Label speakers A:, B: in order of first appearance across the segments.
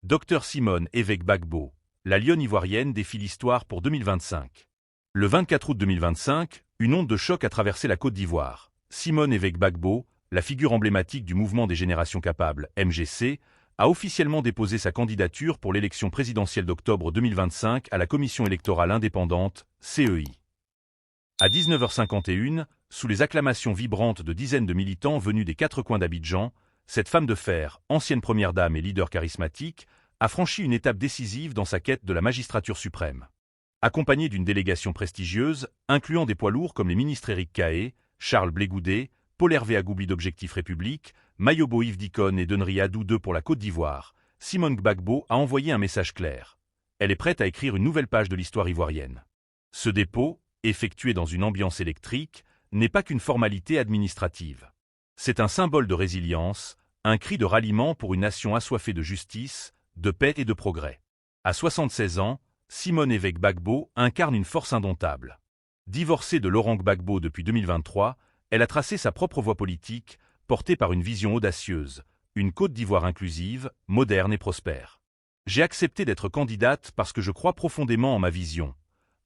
A: Dr Simone Évêque Gbagbo, la lionne ivoirienne défie l'histoire pour 2025. Le 24 août 2025, une onde de choc a traversé la Côte d'Ivoire. Simone Évêque Gbagbo, la figure emblématique du mouvement des générations capables, MGC, a officiellement déposé sa candidature pour l'élection présidentielle d'octobre 2025 à la Commission électorale indépendante, CEI. À 19h51, sous les acclamations vibrantes de dizaines de militants venus des quatre coins d'Abidjan, cette femme de fer, ancienne première dame et leader charismatique, a franchi une étape décisive dans sa quête de la magistrature suprême. Accompagnée d'une délégation prestigieuse, incluant des poids lourds comme les ministres Éric Kahé, Charles Blé Goudet, Paul Hervé Agoubi d'Objectif République, Mayobo Yves Dicon et Denry Adou II pour la Côte d'Ivoire, Simone Gbagbo a envoyé un message clair. Elle est prête à écrire une nouvelle page de l'histoire ivoirienne. Ce dépôt, effectué dans une ambiance électrique, n'est pas qu'une formalité administrative. C'est un symbole de résilience, un cri de ralliement pour une nation assoiffée de justice, de paix et de progrès. À 76 ans, Simone Évêque Gbagbo incarne une force indomptable. Divorcée de Laurent Gbagbo depuis 2023, elle a tracé sa propre voie politique, portée par une vision audacieuse, une Côte d'Ivoire inclusive, moderne et prospère. « J'ai accepté d'être candidate parce que je crois profondément en ma vision »,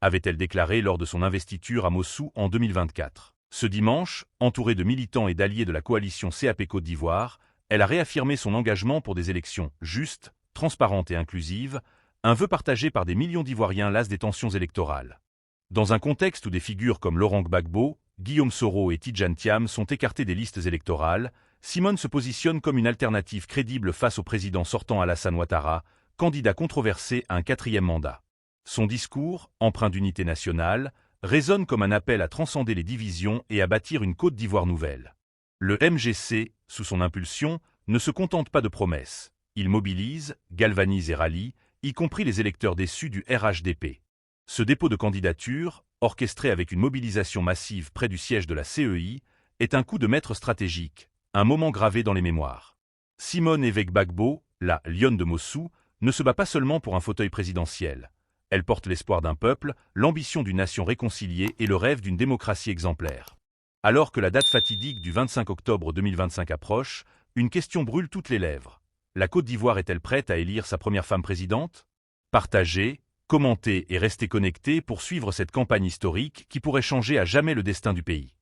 A: avait-elle déclaré lors de son investiture à Mossou en 2024. Ce dimanche, entourée de militants et d'alliés de la coalition CAP Côte d'Ivoire, elle a réaffirmé son engagement pour des élections justes, transparentes et inclusives, un vœu partagé par des millions d'Ivoiriens las des tensions électorales. Dans un contexte où des figures comme Laurent Gbagbo, Guillaume Soro et Tidjane Thiam sont écartés des listes électorales, Simone se positionne comme une alternative crédible face au président sortant Alassane Ouattara, candidat controversé à un 4e mandat. Son discours, empreint d'unité nationale, résonne comme un appel à transcender les divisions et à bâtir une Côte d'Ivoire nouvelle. Le MGC, sous son impulsion, ne se contente pas de promesses. Il mobilise, galvanise et rallie, y compris les électeurs déçus du RHDP. Ce dépôt de candidature, orchestré avec une mobilisation massive près du siège de la CEI, est un coup de maître stratégique, un moment gravé dans les mémoires. Simone Évêque Gbagbo, la lionne de Mossou, ne se bat pas seulement pour un fauteuil présidentiel. Elle porte l'espoir d'un peuple, l'ambition d'une nation réconciliée et le rêve d'une démocratie exemplaire. Alors que la date fatidique du 25 octobre 2025 approche, une question brûle toutes les lèvres. La Côte d'Ivoire est-elle prête à élire sa première femme présidente? Partagez, commentez et restez connectés pour suivre cette campagne historique qui pourrait changer à jamais le destin du pays.